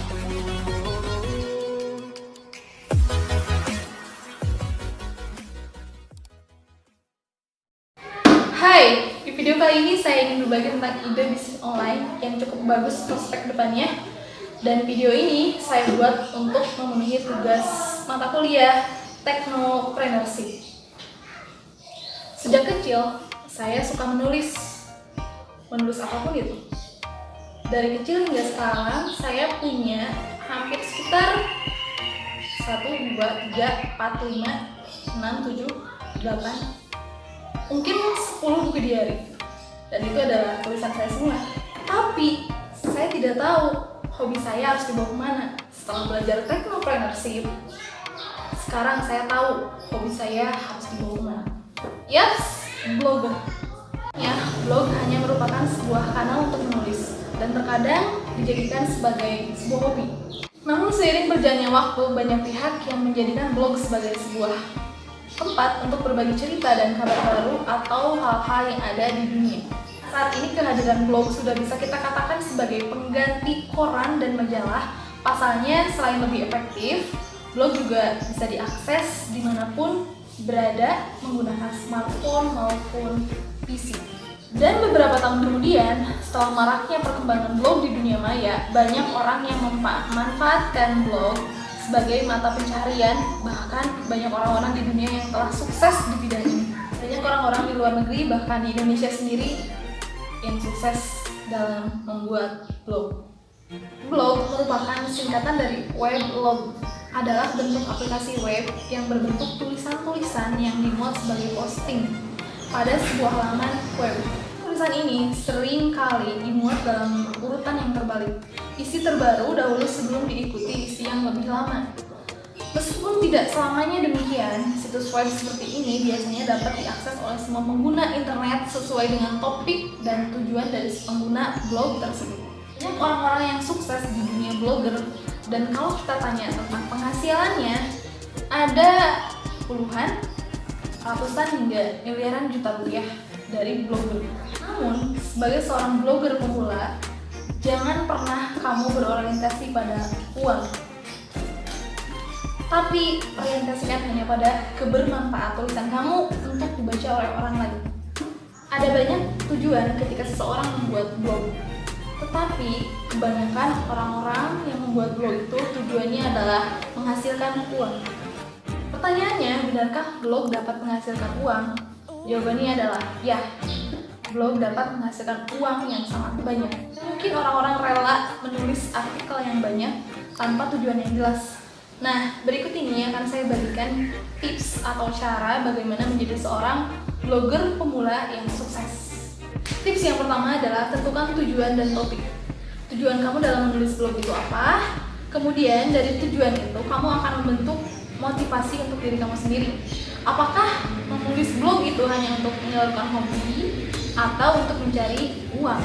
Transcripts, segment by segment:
Hai, di video kali ini saya ingin berbagi tentang ide bisnis online yang cukup bagus prospek depannya. Dan video ini saya buat untuk memenuhi tugas mata kuliah Technopreneurship. Sejak kecil, saya suka menulis apapun itu. Dari kecil hingga sekarang, saya punya hampir sekitar 1, 2, 3, 4, 5, 6, 7, 8, mungkin 10 buku diary, dan itu adalah tulisan saya semua. Tapi saya tidak tahu hobi saya harus dibawa kemana. Setelah belajar Technopreneurship, sekarang saya tahu hobi saya harus dibawa kemana. Yaps, blogger. Ya, blog hanya merupakan sebuah kanal untuk menulis dan terkadang dijadikan sebagai sebuah hobi. Namun seiring berjalannya waktu, banyak pihak yang menjadikan blog sebagai sebuah tempat untuk berbagi cerita dan kabar baru atau hal-hal yang ada di dunia. Saat ini kehadiran blog sudah bisa kita katakan sebagai pengganti koran dan majalah. Pasalnya, selain lebih efektif, blog juga bisa diakses dimanapun berada menggunakan smartphone maupun PC. Dan beberapa tahun kemudian, setelah maraknya perkembangan blog di dunia maya, banyak orang yang memanfaatkan blog sebagai mata pencaharian. Bahkan banyak orang-orang di dunia yang telah sukses di bidang ini. Banyak orang-orang di luar negeri, bahkan di Indonesia sendiri, yang sukses dalam membuat blog. Blog merupakan singkatan dari weblog, adalah bentuk aplikasi web yang berbentuk tulisan-tulisan yang dimuat sebagai posting pada sebuah halaman web. Tulisan ini sering kali dimuat dalam urutan yang terbalik. Isi terbaru dahulu sebelum diikuti isi yang lebih lama. Meskipun tidak selamanya demikian, situs web seperti ini biasanya dapat diakses oleh semua pengguna internet sesuai dengan topik dan tujuan dari pengguna blog tersebut. Banyak orang-orang yang sukses di dunia blogger, dan kalau kita tanya tentang penghasilannya, ada puluhan, ratusan hingga miliaran juta rupiah dari blogger. Namun, sebagai seorang blogger pemula, jangan pernah kamu berorientasi pada uang, tapi orientasikan hanya pada kebermanfaat tulisan kamu untuk dibaca oleh orang lain. Ada banyak tujuan ketika seseorang membuat blog, tetapi kebanyakan orang-orang yang membuat blog itu tujuannya adalah menghasilkan uang. Pertanyaannya, benarkah blog dapat menghasilkan uang? Jawabannya adalah ya, blog dapat menghasilkan uang yang sangat banyak. Mungkin orang-orang rela menulis artikel yang banyak tanpa tujuan yang jelas. Nah, berikut ini akan saya bagikan tips atau cara bagaimana menjadi seorang blogger pemula yang sukses. Tips yang pertama adalah tentukan tujuan dan topik. Tujuan kamu dalam menulis blog itu apa? Kemudian dari tujuan itu kamu akan membentuk motivasi untuk diri kamu sendiri. Apakah menulis blog itu hanya untuk menyalurkan hobi atau untuk mencari uang?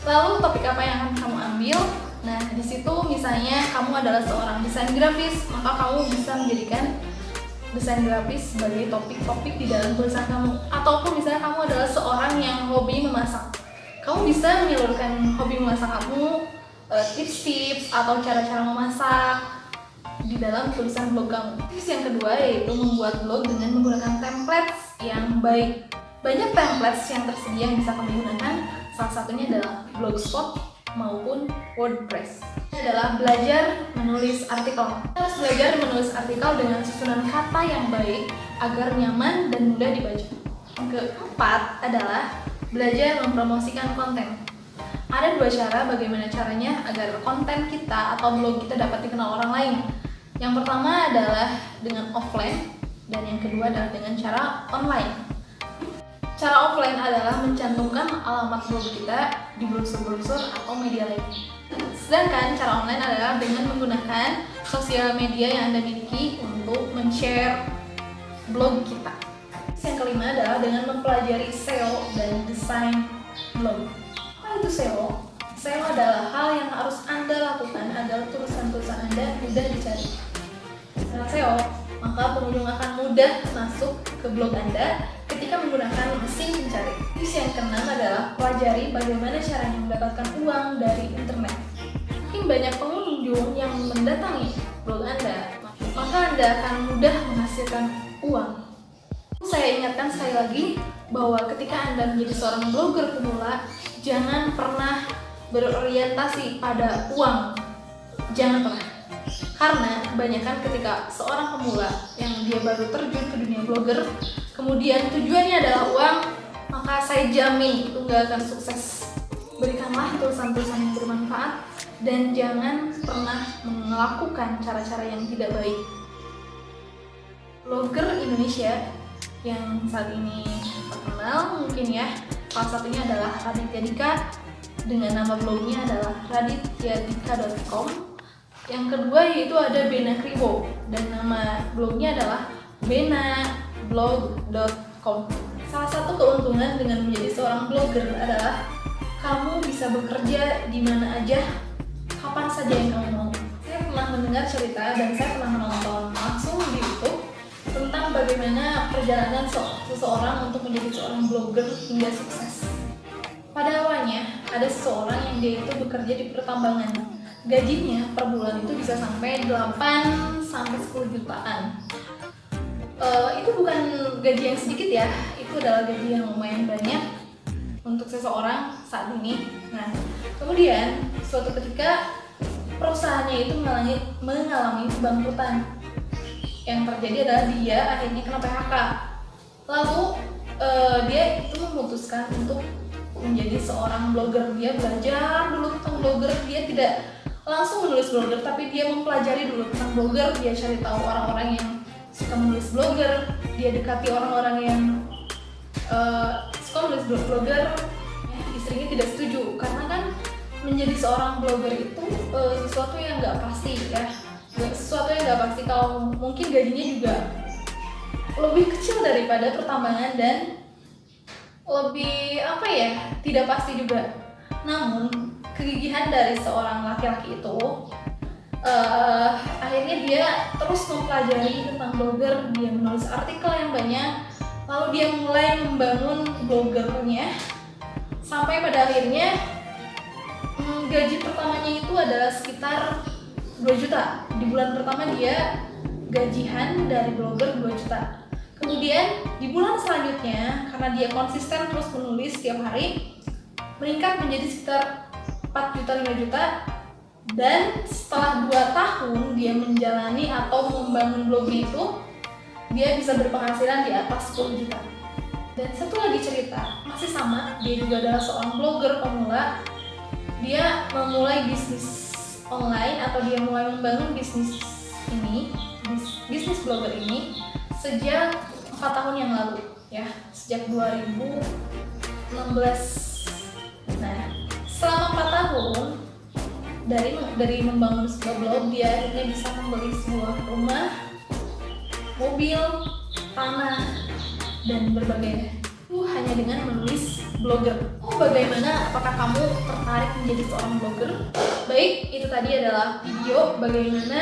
Lalu topik apa yang akan kamu ambil? Nah, di situ misalnya kamu adalah seorang desain grafis, maka kamu bisa menjadikan desain grafis sebagai topik-topik di dalam tulisan kamu. Ataupun misalnya kamu adalah seorang yang hobi memasak, kamu bisa menyalurkan hobi memasak kamu, tips-tips atau cara-cara memasak di dalam tulisan blog kamu. Tips yang kedua yaitu membuat blog dengan menggunakan templates yang baik. Banyak templates yang tersedia yang bisa kamu gunakan. Salah satunya adalah Blogspot maupun WordPress. Ini adalah belajar menulis artikel. Kita harus belajar menulis artikel dengan susunan kata yang baik agar nyaman dan mudah dibaca. Yang keempat adalah belajar mempromosikan konten. Ada 2 cara bagaimana caranya agar konten kita atau blog kita dapat dikenal orang lain. Yang pertama adalah dengan offline, dan yang kedua adalah dengan cara online. Cara offline adalah mencantumkan alamat blog kita di brosur-brosur atau media lain. Sedangkan cara online adalah dengan menggunakan sosial media yang Anda miliki untuk men-share blog kita. Yang kelima adalah dengan mempelajari SEO dan desain blog. Apa itu SEO? SEO adalah hal yang harus Anda lakukan agar tulisan-tulisan Anda mudah dicari. Dengan SEO, maka pengunjung akan mudah masuk ke blog Anda ketika menggunakan mesin pencari. Tips yang keenam adalah pelajari bagaimana caranya mendapatkan uang dari internet. Mungkin banyak pengunjung Anda akan mudah menghasilkan uang. Saya ingatkan sekali lagi bahwa ketika Anda menjadi seorang blogger pemula, jangan pernah berorientasi pada uang. Jangan pernah. Karena kebanyakan ketika seorang pemula yang dia baru terjun ke dunia blogger, kemudian tujuannya adalah uang, maka saya jamin itu nggak akan sukses. Berikanlah tulisan-tulisan yang bermanfaat dan jangan pernah melakukan cara-cara yang tidak baik. Blogger Indonesia yang saat ini terkenal mungkin ya, salah satunya adalah Raditya Dika dengan nama blognya adalah radityadika.com. Yang kedua yaitu ada Bena Kribo dan nama blognya adalah benablog.com. Salah satu keuntungan dengan menjadi seorang blogger adalah kamu bisa bekerja di mana aja, kapan saja yang kamu mau. Saya pernah mendengar cerita dan saya pernah menonton langsung di YouTube tentang bagaimana perjalanan seseorang untuk menjadi seorang blogger hingga sukses. Pada awalnya ada seseorang yang dia itu bekerja di pertambangan. Gajinya per bulan itu bisa sampai 8 sampai 10 jutaan. Itu bukan gaji yang sedikit ya, itu adalah gaji yang lumayan banyak untuk seseorang saat ini. Nah, kemudian suatu ketika perusahaannya itu mengalami kebangkrutan. Yang terjadi adalah dia akhirnya kena PHK. Lalu dia itu memutuskan untuk menjadi seorang blogger. Dia belajar dulu tentang blogger, dia tidak langsung menulis blogger, tapi dia mempelajari dulu tentang blogger. Dia cari tahu orang-orang yang suka menulis blogger, dia dekati orang-orang yang suka menulis blogger. Ya, istrinya tidak setuju karena kan menjadi seorang blogger itu sesuatu yang nggak pasti ya, sesuatu yang nggak pasti. Kalau mungkin gajinya juga lebih kecil daripada pertambangan dan lebih tidak pasti juga. Namun kegigihan dari seorang laki-laki itu akhirnya dia terus mempelajari tentang blogger, dia menulis artikel yang banyak, lalu dia mulai membangun bloggernya sampai pada akhirnya gaji pertamanya itu adalah sekitar 2 juta. Di bulan pertama dia gajian dari blogger 2 juta. Kemudian di bulan selanjutnya karena dia konsisten terus menulis setiap hari, meningkat menjadi sekitar 4 juta, 5 juta, dan setelah 2 tahun dia menjalani atau membangun blognya itu, dia bisa berpenghasilan di atas 10 juta. Dan satu lagi cerita, masih sama, dia juga adalah seorang blogger pemula. Dia memulai bisnis online atau dia mulai membangun bisnis ini, bisnis blogger ini sejak 4 tahun yang lalu ya, sejak 2016. Nah, selama 4 tahun dari membangun sebuah blog, dia akhirnya bisa membeli sebuah rumah, mobil, tanah, dan berbagai hanya dengan menulis blogger. Bagaimana? Apakah kamu tertarik menjadi seorang blogger? Baik, itu tadi adalah video bagaimana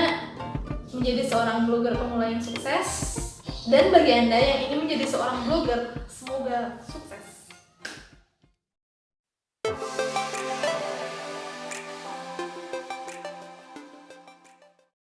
menjadi seorang blogger pemula yang sukses. Dan bagi Anda yang ingin menjadi seorang blogger, semoga sukses